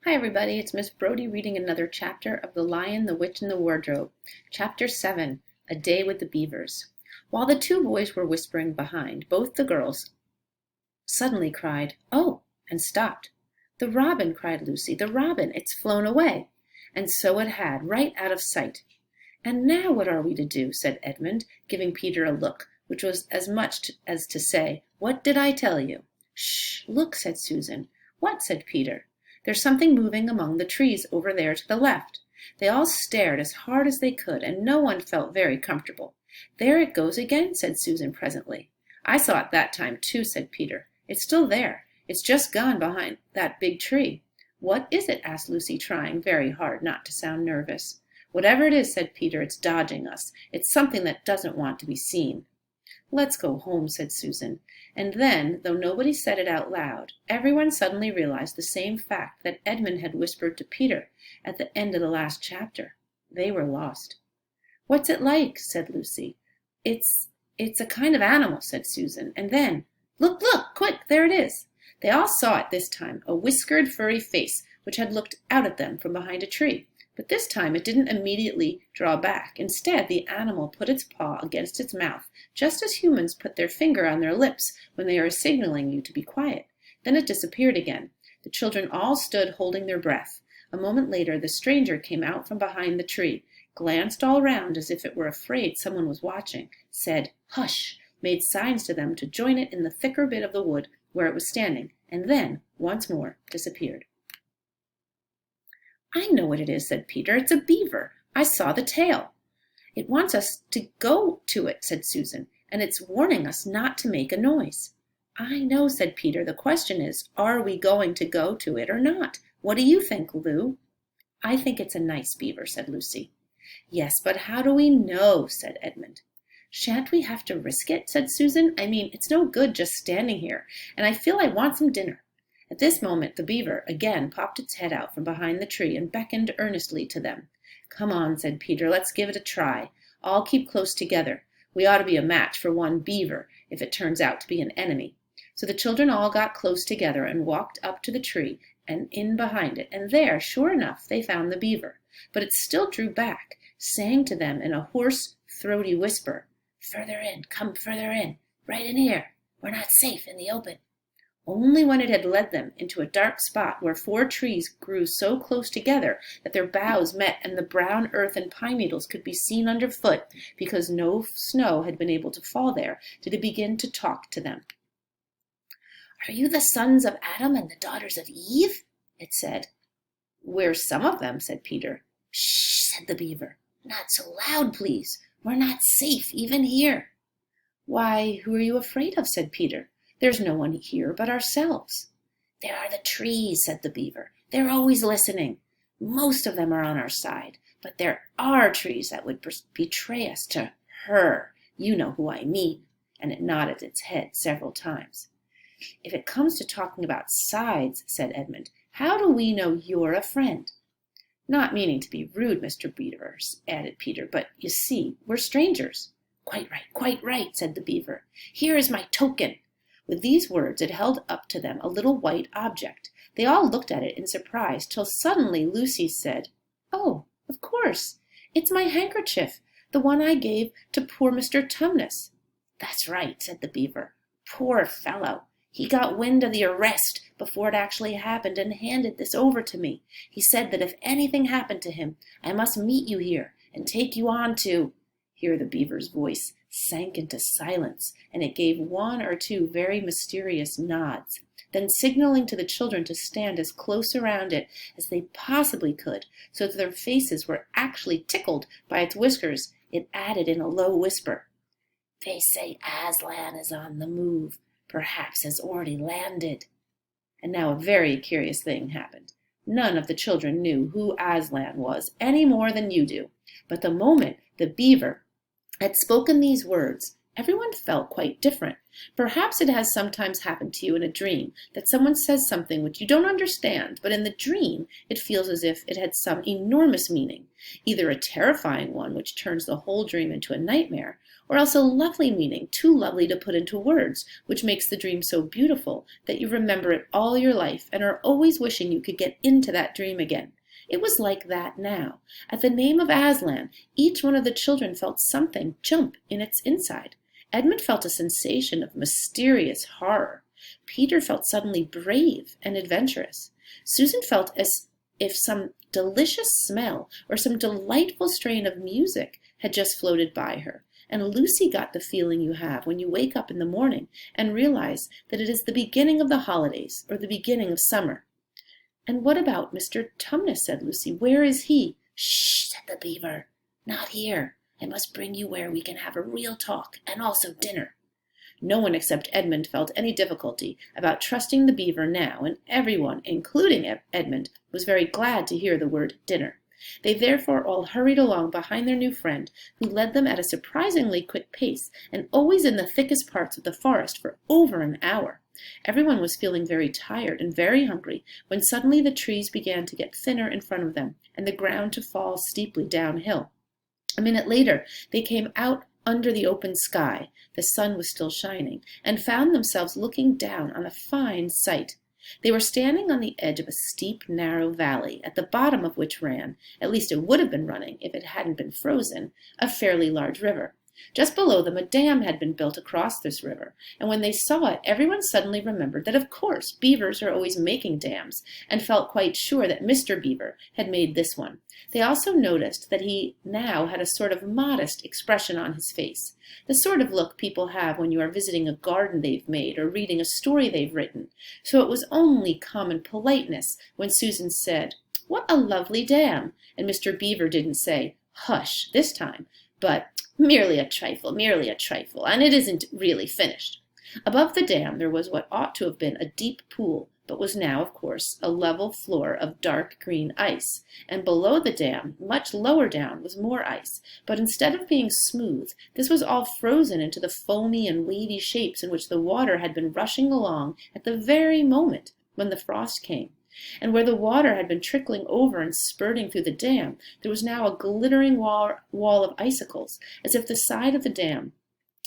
Hi everybody, it's Miss Brody reading another chapter of The Lion, the Witch, and the Wardrobe. Chapter 7, A Day with the Beavers. While the two boys were whispering behind, both the girls suddenly cried, "Oh!" and stopped. "The robin!" cried Lucy. "The robin! It's flown away!" And so it had, right out of sight. "And now what are we to do?" said Edmund, giving Peter a look, which was as much as to say, "What did I tell you?" "Shh! Look!" said Susan. "What?" said Peter. "There's something moving among the trees over there to the left." They all stared as hard as they could, and no one felt very comfortable. "There it goes again," said Susan presently. "I saw it that time too," said Peter. "It's still there. It's just gone behind that big tree." "What is it?" asked Lucy, trying very hard not to sound nervous. "Whatever it is," said Peter, "it's dodging us. It's something that doesn't want to be seen." "Let's go home," said Susan. And then, though nobody said it out loud, everyone suddenly realized the same fact that Edmund had whispered to Peter at the end of the last chapter. They were lost. "What's it like?" said Lucy. It's a kind of animal," said Susan. And then, "Look, look, quick, there it is." They all saw it this time, a whiskered, furry face which had looked out at them from behind a tree. But this time it didn't immediately draw back. Instead, the animal put its paw against its mouth, just as humans put their finger on their lips when they are signaling you to be quiet. Then it disappeared again. The children all stood holding their breath. A moment later, the stranger came out from behind the tree, glanced all round as if it were afraid someone was watching, said, "Hush," made signs to them to join it in the thicker bit of the wood where it was standing, and then, once more, disappeared. "I know what it is," said Peter. "It's a beaver. I saw the tail." "It wants us to go to it," said Susan, "and it's warning us not to make a noise." "I know," said Peter. "The question is, are we going to go to it or not? What do you think, Lou?" "I think it's a nice beaver," said Lucy. "Yes, but how do we know?" said Edmund. "Shan't we have to risk it?" said Susan. "I mean, it's no good just standing here, and I feel I want some dinner." At this moment the beaver again popped its head out from behind the tree and beckoned earnestly to them. "Come on," said Peter. "Let's give it a try. All keep close together. We ought to be a match for one beaver if it turns out to be an enemy." So the children all got close together and walked up to the tree and in behind it, and there, sure enough, they found the beaver. But it still drew back, saying to them in a hoarse, throaty whisper, "Further in, come further in, right in here. We're not safe in the open." Only when it had led them into a dark spot where 4 trees grew so close together that their boughs met and the brown earth and pine needles could be seen underfoot because no snow had been able to fall there, did it begin to talk to them. "Are you the sons of Adam and the daughters of Eve?" it said. "We're some of them," said Peter. "Shh," said the beaver. "Not so loud, please. We're not safe even here." "Why, who are you afraid of?" said Peter. "There's no one here but ourselves." "There are the trees," said the beaver. "They're always listening. Most of them are on our side, but there are trees that would betray us to her. You know who I mean." And it nodded its head several times. "If it comes to talking about sides," said Edmund, "how do we know you're a friend?" "Not meaning to be rude, Mr. Beaver," added Peter, "but you see, we're strangers." Quite right," said the beaver. "Here is my token." With these words it held up to them a little white object. They all looked at it in surprise, till suddenly Lucy said, "Oh, of course, it's my handkerchief, the one I gave to poor Mr. Tumnus." "That's right," said the beaver. "Poor fellow. He got wind of the arrest before it actually happened and handed this over to me. He said that if anything happened to him, I must meet you here and take you on to—" Here the beaver's voice sank into silence, and it gave 1 or 2 very mysterious nods. Then, signaling to the children to stand as close around it as they possibly could, so that their faces were actually tickled by its whiskers, it added in a low whisper, "They say Aslan is on the move, perhaps has already landed." And now a very curious thing happened. None of the children knew who Aslan was any more than you do, but the moment the beaver had spoken these words, everyone felt quite different. Perhaps it has sometimes happened to you in a dream that someone says something which you don't understand, but in the dream it feels as if it had some enormous meaning, either a terrifying one which turns the whole dream into a nightmare, or else a lovely meaning, too lovely to put into words, which makes the dream so beautiful that you remember it all your life and are always wishing you could get into that dream again. It was like that now. At the name of Aslan, each one of the children felt something jump in its inside. Edmund felt a sensation of mysterious horror. Peter felt suddenly brave and adventurous. Susan felt as if some delicious smell or some delightful strain of music had just floated by her. And Lucy got the feeling you have when you wake up in the morning and realize that it is the beginning of the holidays or the beginning of summer. "And what about Mr. Tumnus?" said Lucy. "Where is he?" "Shh!" said the Beaver. "Not here. I must bring you where we can have a real talk and also dinner." No one except Edmund felt any difficulty about trusting the Beaver now, and everyone, including Edmund, was very glad to hear the word dinner. They therefore all hurried along behind their new friend, who led them at a surprisingly quick pace, and always in the thickest parts of the forest for over an hour. Everyone was feeling very tired and very hungry when suddenly the trees began to get thinner in front of them, and the ground to fall steeply downhill. A minute later they came out under the open sky, the sun was still shining, and found themselves looking down on a fine sight. They were standing on the edge of a steep, narrow valley, at the bottom of which ran, at least it would have been running if it hadn't been frozen, a fairly large river. Just below them a dam had been built across this river, and when they saw it, everyone suddenly remembered that of course beavers are always making dams, and felt quite sure that Mr. Beaver had made this one. They also noticed that he now had a sort of modest expression on his face, the sort of look people have when you are visiting a garden they've made or reading a story they've written. So it was only common politeness when Susan said, "What a lovely dam!" and Mr. Beaver didn't say, "Hush," this time, but merely a trifle, and it isn't really finished." Above the dam there was what ought to have been a deep pool, but was now, of course, a level floor of dark green ice, and below the dam, much lower down, was more ice, but instead of being smooth, this was all frozen into the foamy and wavy shapes in which the water had been rushing along at the very moment when the frost came. And where the water had been trickling over and spurting through the dam, there was now a glittering wall of icicles, as if the side of the dam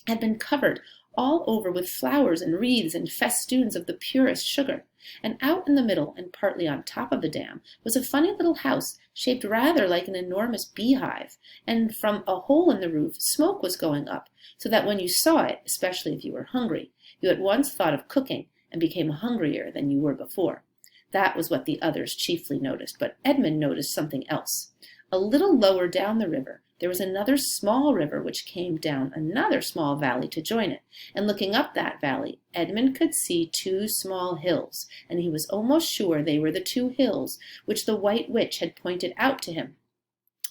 had been covered all over with flowers and wreaths and festoons of the purest sugar. And out in the middle, and partly on top of the dam, was a funny little house shaped rather like an enormous beehive, and from a hole in the roof smoke was going up, so that when you saw it, especially if you were hungry, you at once thought of cooking and became hungrier than you were before. That was what the others chiefly noticed, but Edmund noticed something else. A little lower down the river there was another small river which came down another small valley to join it, and looking up that valley, Edmund could see two small hills, and he was almost sure they were the two hills which the White Witch had pointed out to him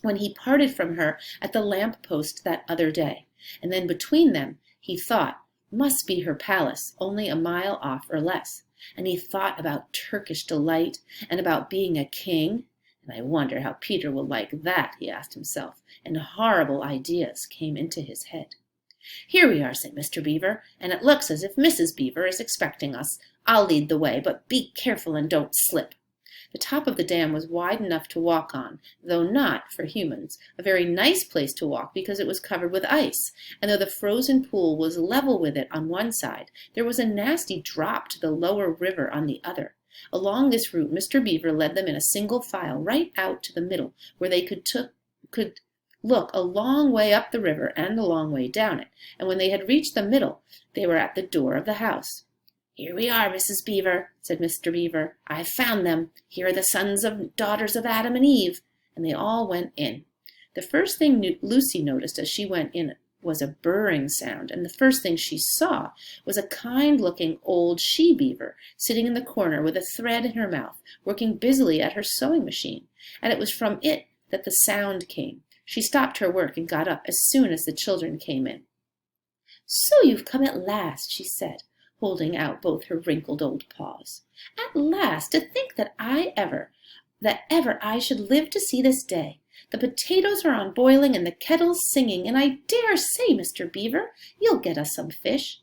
when he parted from her at the lamp-post that other day. And then between them, he thought, must be her palace, only a mile off or less. And he thought about Turkish delight and about being a king. And I wonder how Peter will like that, he asked himself, and horrible ideas came into his head. "Here we are," said Mr. Beaver, "and it looks as if Mrs. Beaver is expecting us. I'll lead the way, but be careful and don't slip." The top of the dam was wide enough to walk on, though not, for humans, a very nice place to walk because it was covered with ice, and though the frozen pool was level with it on one side, there was a nasty drop to the lower river on the other. Along this route Mr. Beaver led them in a single file right out to the middle, where they could look a long way up the river and a long way down it, and when they had reached the middle, they were at the door of the house. "Here we are, Mrs. Beaver," said Mr. Beaver. "I've found them. Here are the sons and daughters of Adam and Eve." And they all went in. The first thing Lucy noticed as she went in was a burring sound, and the first thing she saw was a kind-looking old she-beaver sitting in the corner with a thread in her mouth, working busily at her sewing machine, and it was from it that the sound came. She stopped her work and got up as soon as the children came in. "So you've come at last," she said, holding out both her wrinkled old paws. "At last! To think that ever I should live to see this day. The potatoes are on boiling and the kettle's singing, and I dare say, Mr. Beaver, you'll get us some fish."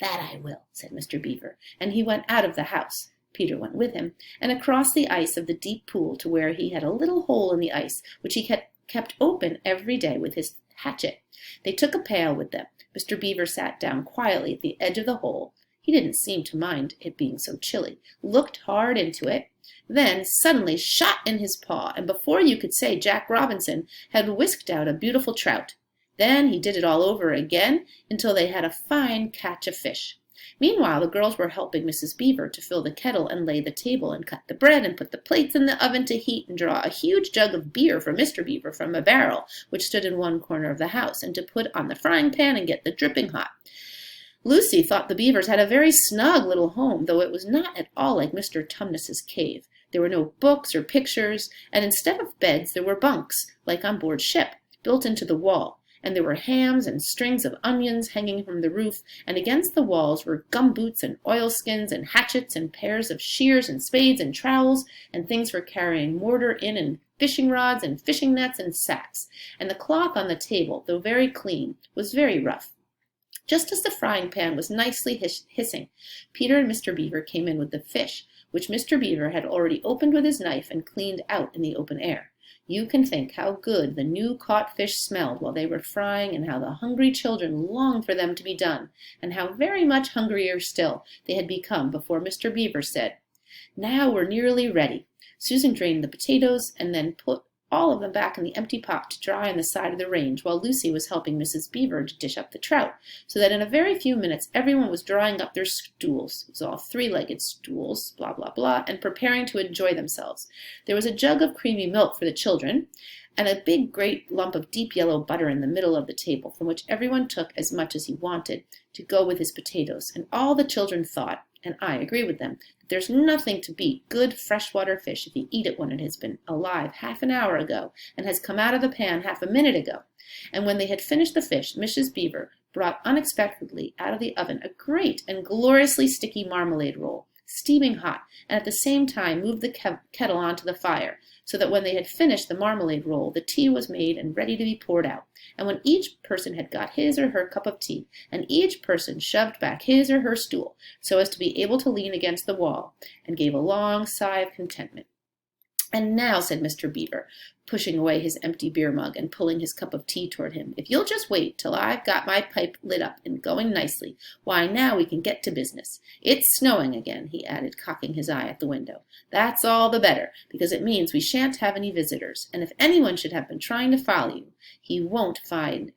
"That I will," said Mr. Beaver, and he went out of the house. Peter went with him, and across the ice of the deep pool to where he had a little hole in the ice which he kept open every day with his hatchet. They took a pail with them. Mr. Beaver sat down quietly at the edge of the hole. He didn't seem to mind it being so chilly, looked hard into it, then suddenly shot in his paw, and before you could say Jack Robinson had whisked out a beautiful trout. Then he did it all over again until they had a fine catch of fish. Meanwhile, the girls were helping Mrs. Beaver to fill the kettle and lay the table and cut the bread and put the plates in the oven to heat and draw a huge jug of beer for Mr. Beaver from a barrel which stood in one corner of the house, and to put on the frying pan and get the dripping hot. Lucy thought the Beavers had a very snug little home, though it was not at all like Mr. Tumnus's cave. There were no books or pictures, and instead of beds there were bunks, like on board ship, built into the wall, and there were hams and strings of onions hanging from the roof, and against the walls were gumboots and oilskins and hatchets and pairs of shears and spades and trowels and things for carrying mortar in and fishing rods and fishing nets and sacks, and the cloth on the table, though very clean, was very rough. Just as the frying pan was nicely hissing, Peter and Mr. Beaver came in with the fish, which Mr. Beaver had already opened with his knife and cleaned out in the open air. You can think how good the new caught fish smelled while they were frying, and how the hungry children longed for them to be done, and how very much hungrier still they had become before Mr. Beaver said, "Now we're nearly ready." Susan drained the potatoes and then put all of them back in the empty pot to dry on the side of the range, while Lucy was helping Mrs. Beaver to dish up the trout, so that in a very few minutes everyone was drawing up their stools, it was all three-legged stools, blah, blah, blah, and preparing to enjoy themselves. There was a jug of creamy milk for the children, and a big great lump of deep yellow butter in the middle of the table, from which everyone took as much as he wanted to go with his potatoes, and all the children thought, and I agree with them, that there's nothing to beat good freshwater fish if you eat it when it has been alive half an hour ago and has come out of the pan half a minute ago. And when they had finished the fish, Mrs. Beaver brought unexpectedly out of the oven a great and gloriously sticky marmalade roll, steaming hot, and at the same time moved the kettle onto the fire, so that when they had finished the marmalade roll, the tea was made and ready to be poured out. And when each person had got his or her cup of tea, and each person shoved back his or her stool, so as to be able to lean against the wall, and gave a long sigh of contentment. "And now," said Mr. Beaver, pushing away his empty beer mug and pulling his cup of tea toward him, "if you'll just wait till I've got my pipe lit up and going nicely, why, now we can get to business. It's snowing again," he added, cocking his eye at the window. "That's all the better, because it means we shan't have any visitors, and if anyone should have been trying to follow you, he won't find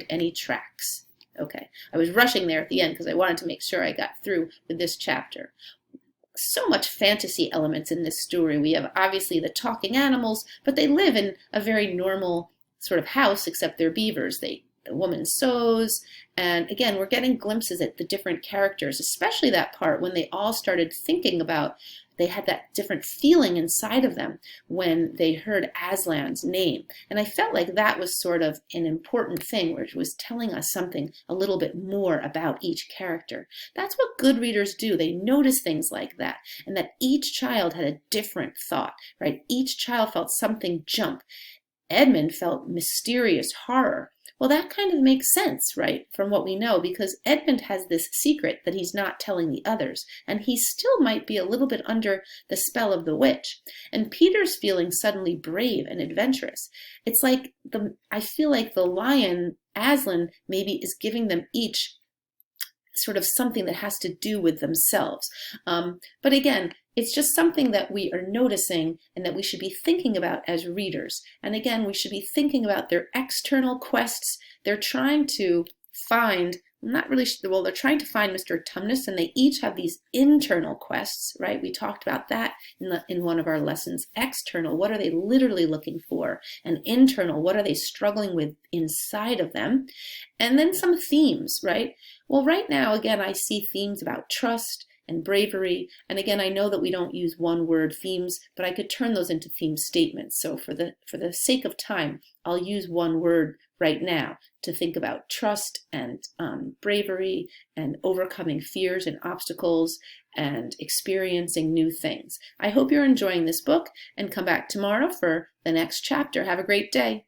any tracks." Okay, I was rushing there at the end because I wanted to make sure I got through with this chapter. So much fantasy elements in this story. We have obviously the talking animals, but they live in a very normal sort of house, except they're beavers. The woman sews, and again, we're getting glimpses at the different characters, especially that part when they all started thinking about, they had that different feeling inside of them when they heard Aslan's name. And I felt like that was sort of an important thing, where it was telling us something a little bit more about each character. That's what good readers do. They notice things like that, and that each child had a different thought, right? Each child felt something jump. Edmund felt mysterious horror. Well, that kind of makes sense, right, from what we know, because Edmund has this secret that he's not telling the others, and he still might be a little bit under the spell of the witch. And Peter's feeling suddenly brave and adventurous. It's like I feel like the lion, Aslan, maybe is giving them each sort of something that has to do with themselves. But again, it's just something that we are noticing and that we should be thinking about as readers. And again, we should be thinking about their external quests. They're trying to find, they're trying to find Mr. Tumnus, and they each have these internal quests, right? We talked about that in one of our lessons. External, what are they literally looking for? And internal, what are they struggling with inside of them? And then some themes, right? Well, right now, again, I see themes about trust and bravery. And again, I know that we don't use one-word themes, but I could turn those into theme statements. So for the sake of time, I'll use one word right now to think about trust and bravery and overcoming fears and obstacles and experiencing new things. I hope you're enjoying this book, and come back tomorrow for the next chapter. Have a great day.